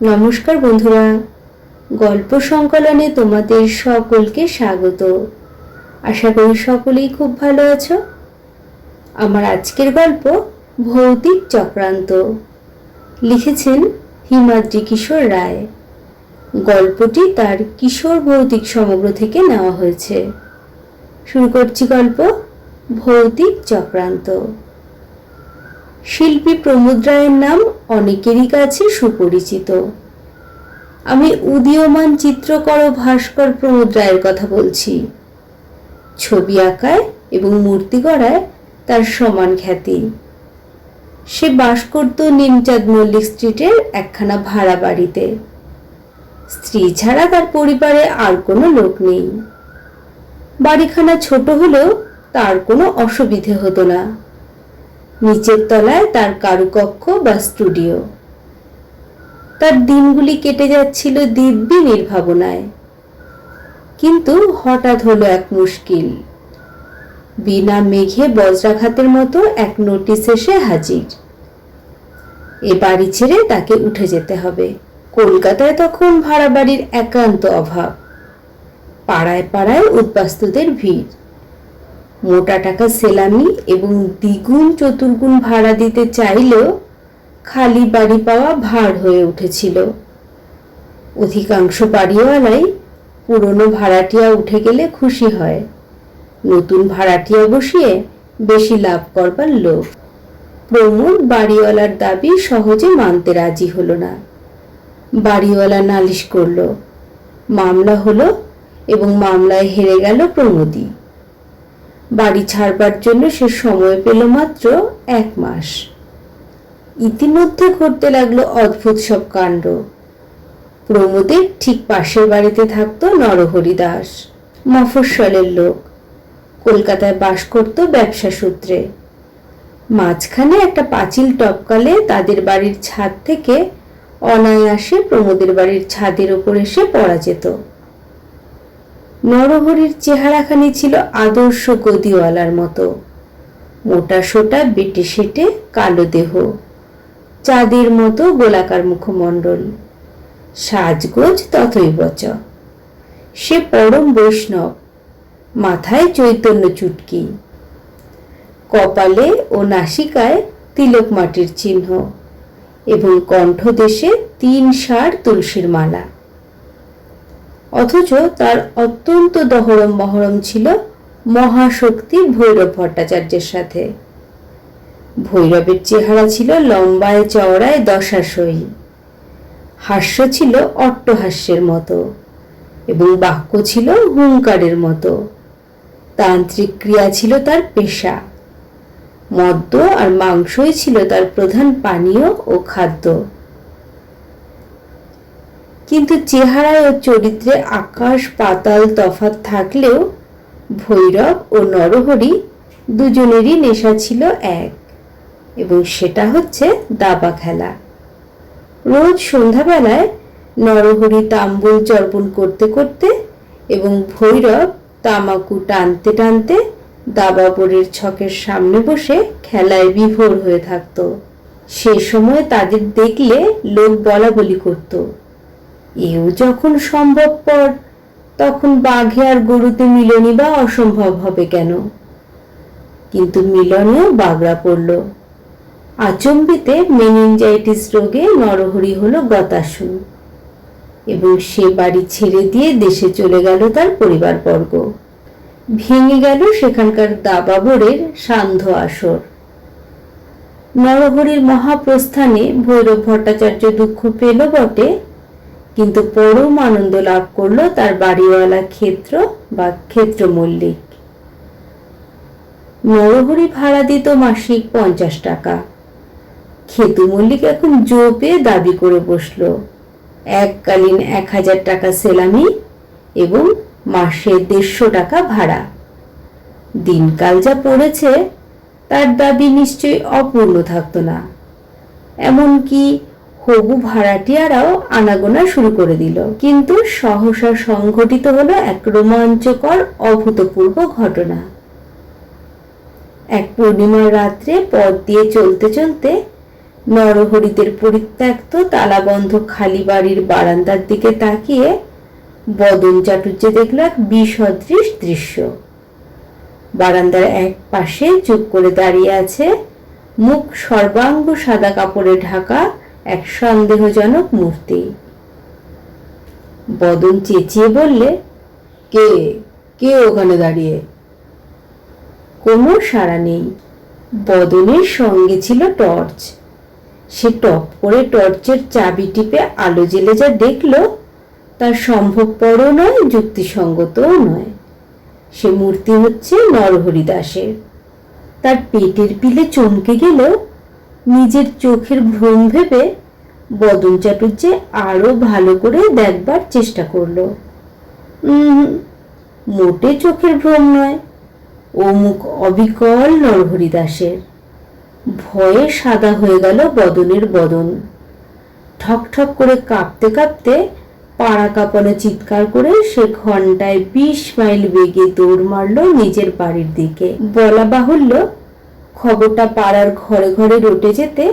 নমস্কার বন্ধুরা, গল্প সংকলনে তোমাদের সকলকে স্বাগত। আশা করি সকলেই খুব ভালো আছো। আমার আজকের গল্প ভৌতিক চক্রান্ত, লিখেছেন হিমাদ্রি কিশোর রায়। গল্পটি তার কিশোর ভৌতিক সমগ্র থেকে নেওয়া হয়েছে। শুরু করছি গল্প ভৌতিক চক্রান্ত। শিল্পী প্রমোদ রায়ের নাম অনেকেরই কাছে সুপরিচিত। আমি উদীয়মান চিত্রকর ও ভাস্কর প্রমোদ রায়ের কথা বলছি। ছবি আঁকায় এবং মূর্তি গড়ায় তার সমান খ্যাতি। সে বাস করত নিমচাঁদ মল্লিক স্ট্রিটের একখানা ভাড়া বাড়িতে। স্ত্রী ছাড়া তার পরিবারে আর কোনো লোক নেই। বাড়িখানা ছোট হলেও তার কোনো অসুবিধে হতো না। নিচের তলায় তার কারুকক্ষ বা স্টুডিও। তার দিনগুলি কেটে যাচ্ছিল দিব্যি নির্ভাবনায়। কিন্তু হঠাৎ হলো এক মুশকিল। বিনা মেঘে বজ্রাঘাতের মতো এক নোটিশ এসে হাজির। এ বাড়ি ছেড়ে তাকে উঠে যেতে হবে। কলকাতায় তখন ভাড়া বাড়ির একান্ত অভাব। পাড়ায় পাড়ায় উদ্বাস্তুদের ভিড়। মোটা টাকা সেলামি এবং দ্বিগুণ চতুর্গুণ ভাড়া দিতে চাইলেও খালি বাড়ি পাওয়া ভার হয়ে উঠেছিল। অধিকাংশ বাড়িওয়ালাই পুরনো ভাড়াটিয়া উঠে গেলে খুশি হয়, নতুন ভাড়াটিয়া বসিয়ে বেশি লাভ করবার লোভ। প্রমোদ বাড়িওয়ালার দাবি সহজে মানতে রাজি হলো না। বাড়িওয়ালা নালিশ করল, মামলা হলো এবং মামলায় হেরে গেল প্রমোদই। বাড়ি ছাড়বার জন্য সে সময় পেল মাত্র 1 মাস। ইতিমধ্যে ঘটতে লাগলো অদ্ভুত সব কাণ্ড। প্রমোদের ঠিক পাশের বাড়িতে থাকতো নরহরি দাস, মফস্বলের লোক। কলকাতায় বাস করত ব্যবসা সূত্রে। মাঝখানে একটা পাঁচিল টপকালে তাদের বাড়ির ছাদ থেকে অনায়াসে প্রমোদের বাড়ির ছাদের ওপর এসে পড়া যেত। নরহরির চেহারাখানি ছিল আদর্শ গদিওয়ালার মতো। মোটা সোটা বেটে সেটে কালো দেহ, চাঁদের মতো গোলাকার মুখমণ্ডল, সাজগোজ তথৈবচ। সে পরম বৈষ্ণব, মাথায় চৈতন্য চুটকি, কপালে ও নাসিকায় তিলক মাটির চিহ্ন এবং কণ্ঠদেশে 3 ষাঁড় তুলসীর মালা। অথচ তার অত্যন্ত দহরম মহরম ছিল মহাশক্তি ভৈরব ভট্টাচার্যের সাথে। ভৈরবের চেহারা ছিল লম্বায় চওড়ায় দশাশয়ী। হাস্য ছিল অট্টহাস্যের মতো এবং বাক্য ছিল হুঙ্কারের মতো। তান্ত্রিক ক্রিয়া ছিল তার পেশা। মদ্য আর মাংসই ছিল তার প্রধান পানীয় ও খাদ্য। কিন্তু চেহারায় ও চরিত্রে আকাশ পাতাল তফাৎ থাকলেও ভৈরব ও নরহরি দুজনেরই নেশা ছিল এক, এবং সেটা হচ্ছে দাবা খেলা। রোজ সন্ধ্যাবেলায় নরহরি তাম্বুল চর্পণ করতে করতে এবং ভৈরব তামাকু টানতে টানতে দাবা বোর্ডের ছকের সামনে বসে খেলায় বিভোর হয়ে থাকত। সে সময় তাদের দেখলে লোক বলা বলি করত, এও যখন সম্ভবপর, তখন বাঘে আর গরুতে মিলনই বা অসম্ভব হবে কেন? কিন্তু মিলনেও বাগড়া পড়ল। আচম্বিতে মেনিনজাইটিস রোগে নরহরি হলো গতাশু, এবং সে বাড়ি ছেড়ে দিয়ে দেশে চলে গেল তার পরিবারবর্গ। ভেঙে গেল সেখানকার দাবা বোর্ডের সান্ধ্য আসর। নরহরির মহাপ্রস্থানে ভৈরব ভট্টাচার্য দুঃখ পেল বটে, কিন্তু পরম আনন্দ লাভ করলো তার বাড়িওয়ালা ক্ষেত্র বা ক্ষেত্র মল্লিক। নরহরি ভাড়া দিত মাসিক 50 টাকা। ক্ষেতু মল্লিক এখন জোপে দাবি করে বসল এককালীন 1000 টাকা সেলামি এবং মাসে 150 টাকা ভাড়া। দিনকাল যা পড়েছে, তার দাবি নিশ্চয়ই অপূর্ণ থাকতো না। এমনকি হবু ভাড়াটিয়ারাও আনাগোনা শুরু করে দিল। কিন্তু সহসা সংঘটিত হলো এক রোমাঞ্চকর অভূতপূর্ব ঘটনা। এক পূর্ণিমার রাত্রে পথ দিয়ে চলতে চলতে নরহরিদের পরিত্যক্ত তালাবন্ধ খালি বাড়ির বারান্দার দিকে তাকিয়ে বদন চাটুর্যে দেখল এক বিসদৃশ দৃশ্য। বারান্দার এক পাশে চুপ করে দাঁড়িয়ে আছে মুখ সর্বাঙ্গ সাদা কাপড়ে ঢাকা এক সন্দেহজনক মূর্তি। বদন চেঁচিয়ে বললে, কে কে ওখানে দাঁড়িয়ে? কোনো সাড়া নেই। বদনের সঙ্গে ছিল টর্চ। সে টপ করে টর্চের চাবি টিপে আলো জ্বেলে যা দেখল তার সম্ভবপরও নয়, যুক্তিসঙ্গতও নয়। সে মূর্তি হচ্ছে নরহরি দাসের। তার পেটের পিলে চমকে গেলেও নিজের চোখের ভ্রম ভেবে বদন চাটুর্যে আরো ভালো করে দেখবার চেষ্টা করলো। মোটে চোখের ভ্রম নয়, ও মুখ অবিকল নরহরি দাসের। ভয়ে সাদা হয়ে গেল বদনের বদন। ঠক ঠক করে কাঁপতে কাঁপতে পাড়া কাঁপানো চিৎকার করে সে ঘন্টায় 20 মাইল বেগে দৌড় মারল নিজের বাড়ির দিকে। বলা বাহুল্য, খবরটা পাড়ার ঘরে ঘরে রটে যেতে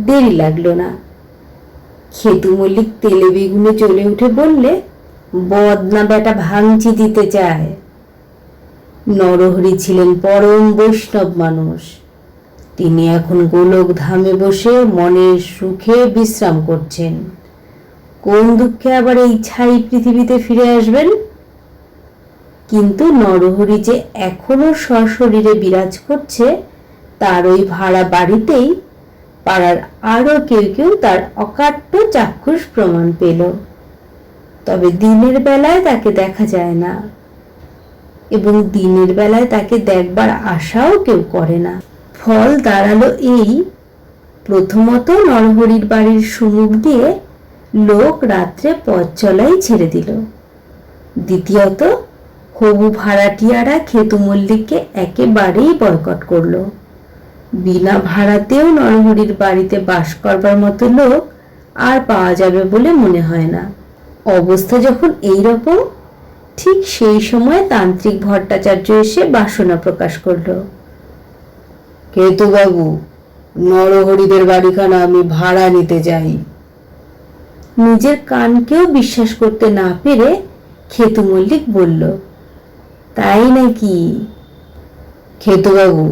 দেরি লাগলো না। খেতু মল্লিক তেলে বেগুনে চলে উঠে বললে, বদনা বেটা ভাঙচি দিতে চায়। নরহরি ছিলেন পরম বৈষ্ণব মানুষ। তিনি এখন গোলক ধামে বসে মনের সুখে বিশ্রাম করছেন। কোন দুঃখে আবার এই ছাই পৃথিবীতে ফিরে আসবেন? কিন্তু নরহরি যে এখনো সশরীরে বিরাজ করছে তার ওই ভাড়া বাড়িতেই পাড়ার আরো কেউ কেউ তার অকাট্য চাক্ষুষ প্রমাণ পেল। তবে দিনের বেলায় তাকে দেখা যায় না, এবং দিনের বেলায় তাকে দেখবার আশাও কেউ করে না। ফল দাঁড়ালো এই, প্রথমত নরহরির বাড়ির সুমুখ দিয়ে লোক রাত্রে পথ চলাই ছেড়ে দিল। দ্বিতীয়ত হবু ভাড়াটিয়ারা খেতু মল্লিককে একেবারেই বয়কট করলো। বিনা ভাড়াতেও নরহরির বাড়িতে বাস করবার মতো লোক আর পাওয়া যাবে বলে মনে হয় না। অবস্থা যখন এই রকম, ঠিক সেই সময় তান্ত্রিক ভট্টাচার্য এসে বাসনা প্রকাশ করলো। কেতুবাবু, নরহরিদের বাড়িখানা আমি ভাড়া নিতে চাই। নিজের কানকেও বিশ্বাস করতে না পেরে খেতু মল্লিক বলল, তাই নাকি? খেতুবাবু,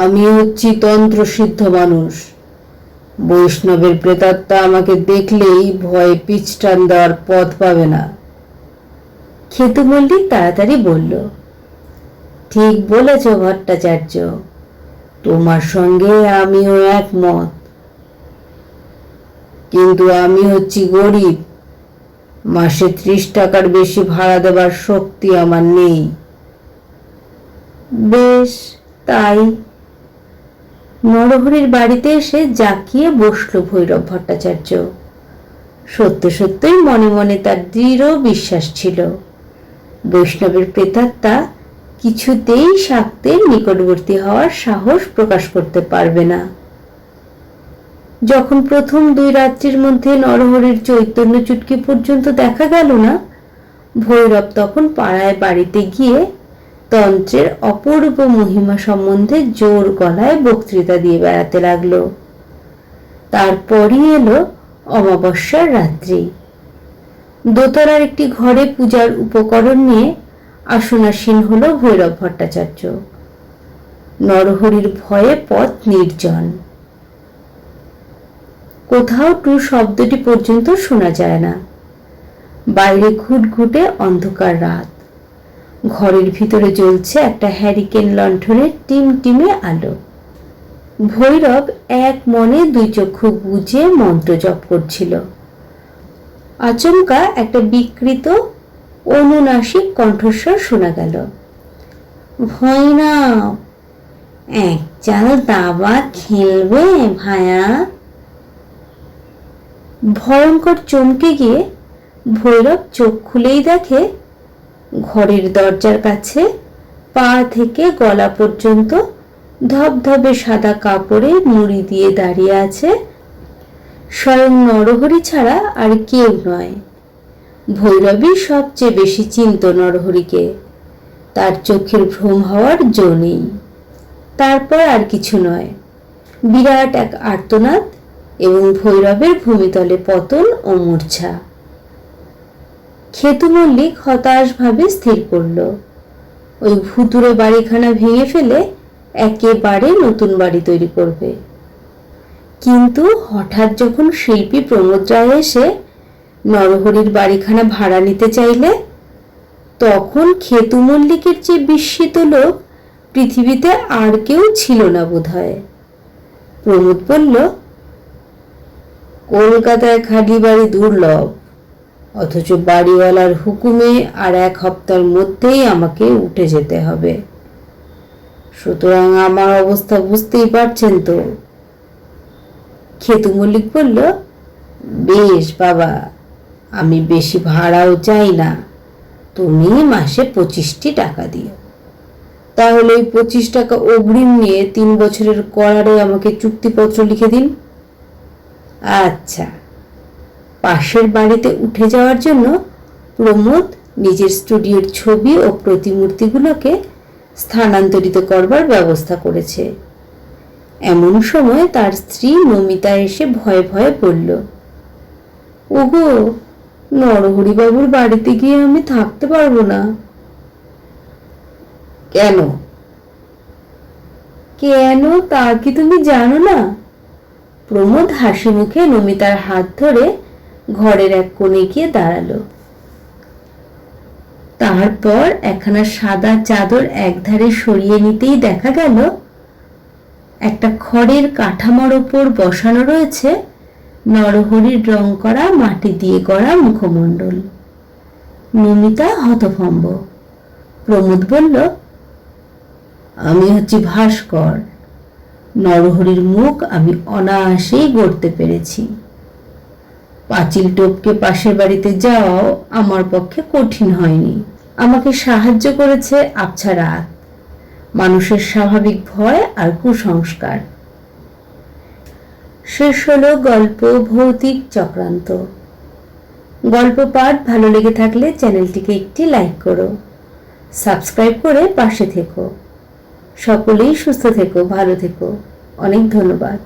আমি হচ্ছি তন্ত্রসিদ্ধ মানুষ। বৈষ্ণবের প্রেতাত্মা আমাকে দেখলেই ভয়ে পিছটান দেওয়ার পথ পাবে না। খেতু মল্লিক তাড়াতাড়ি বলল, ঠিক বলেছ ভট্টাচার্য, তোমার সঙ্গে আমিও একমত। কিন্তু আমি হচ্ছি গরিব, মাসে 30 টাকার বেশি ভাড়া দেবার শক্তি আমার নেই। বেশ, তাই। নরহরির বাড়িতে এসে জাকিয়ে বসল ভৈরব ভট্টাচার্য। সত্য সত্যই মনে মনে তার দৃঢ় বিশ্বাস ছিল, বৈষ্ণবের প্রেতাত্মা কিছুতেই শাক্তের নিকটবর্তী হওয়ার সাহস প্রকাশ করতে পারবে না। যখন প্রথম 2 রাত্রির মধ্যে নরহরির চৈতন্য চুটকি পর্যন্ত দেখা গেল না, ভৈরব তখন পাড়ায় বাড়িতে গিয়ে তন্ত্রের অপরূপ মহিমা সম্বন্ধে জোর গলায় বক্তৃতা দিয়ে বেড়াতে লাগলো। তারপরই এলো অমাবস্যার রাত্রি। দোতলার একটি ঘরে পূজার উপকরণ নিয়ে আসনাসীন হলো ভৈরব ভট্টাচার্য। নরহরির ভয়ে পথ নির্জন। কোথাও টু শব্দটি পর্যন্ত শোনা যায় না। বাইরে ঘুটঘুটে অন্ধকার রাত। ঘরের ভিতরে জ্বলছে একটা হ্যারিকেন লণ্ঠনের টিমটিমে আলো। ভৈরব এক মনে 2 চক্ষু বুজে মন্ত্র জপ করছিল। আচমকা একটা বিকৃত অনুনাসিক কণ্ঠস্বর শোনা গেল, ভৈরব, এক চাল দাবা খেলবে ভায়া? ভয়ঙ্কর চমকে গিয়ে ভৈরব চোখ খুলেই দেখে ঘরের দরজার কাছে পা থেকে গলা পর্যন্ত ধবধবে সাদা কাপড়ে মুড়ি দিয়ে দাঁড়িয়ে আছে স্বয়ং নরহরি ছাড়া আর কেউ নয়। ভৈরবী সবচেয়ে বেশি চিনত নরহরিকে। তার চোখের ভ্রম হওয়ার জো নেই। তারপর আর কিছু নয়, বিরাট এক আর্তনাদ এবং ভৈরবের ভূমিতলে পতন ও মূর্ছা। খেতু মল্লিক হতাশভাবে স্থির করল ওই ভুতুড়ে বাড়িখানা ভেঙে ফেলে একেবারে নতুন বাড়ি তৈরি করবে। কিন্তু হঠাৎ যখন শিল্পী প্রমোদ রায় এসে নরহরির বাড়িখানা ভাড়া নিতে চাইলে, তখন খেতু মল্লিকের চেয়ে বিস্মিত লোক পৃথিবীতে আর কেউ ছিল না বোধহয়। প্রমোদ বলল, কলকাতায় খালি বাড়ি দুর্লভ, অথচ বাড়িওয়ালার হুকুমে আর 1 সপ্তাহের মধ্যেই আমাকে উঠে যেতে হবে। সুতরাং আমার অবস্থা বুঝতেই পারছেন তো। খেতু মল্লিক বলল, বেশ বাবা, আমি বেশি ভাড়াও চাই না, তুমি মাসে 25টি টাকা দিও। তাহলে ওই 25 টাকা অগ্রিম নিয়ে 3 বছরের করারে আমাকে চুক্তিপত্র লিখে দিন। আচ্ছা। পাশের বাড়িতে উঠে যাওয়ার জন্য প্রমোদ নিজের স্টুডিওর ছবি ও প্রতিমূর্তিগুলোকে স্থানান্তরিত করবার ব্যবস্থা করেছে। এমন সময় তার স্ত্রী নমিতা এসে ভয়ে ভয়ে বলল, ওগো, নরহরিবাবুর বাড়িতে গিয়ে আমি থাকতে পারবো না। কেন? কেন তা কি তুমি জানো না? প্রমোদ হাসি মুখে নমিতার হাত ধরে ঘরের এক কোণে গিয়ে দাঁড়ালো। তারপর একখানা সাদা চাদর একধারে সরিয়ে নিতেই দেখা গেল একটা খড়ের কাঠামোর ওপর বসানো রয়েছে নরহরির রং করা মাটি দিয়ে গড়া মুখমণ্ডল। নমিতা হতভম্ব। প্রমোদ বলল, আমি হচ্ছি ভাস্কর, নরহরির মুখ আমি অনায়াসেই গড়তে পেরেছি। পাঁচিল টপকে পাশের বাড়িতে যাওয়াও আমার পক্ষে কঠিন হয়নি। আমাকে সাহায্য করেছে আবছা রাত, মানুষের স্বাভাবিক ভয় আর কুসংস্কার। শেষ হলো গল্প ভৌতিক চক্রান্ত। গল্প পাঠ ভালো লেগে থাকলে চ্যানেলটিকে একটি লাইক করো, সাবস্ক্রাইব করে পাশে থেকো। সকলেই সুস্থ থেকো, ভালো থেকো। অনেক ধন্যবাদ।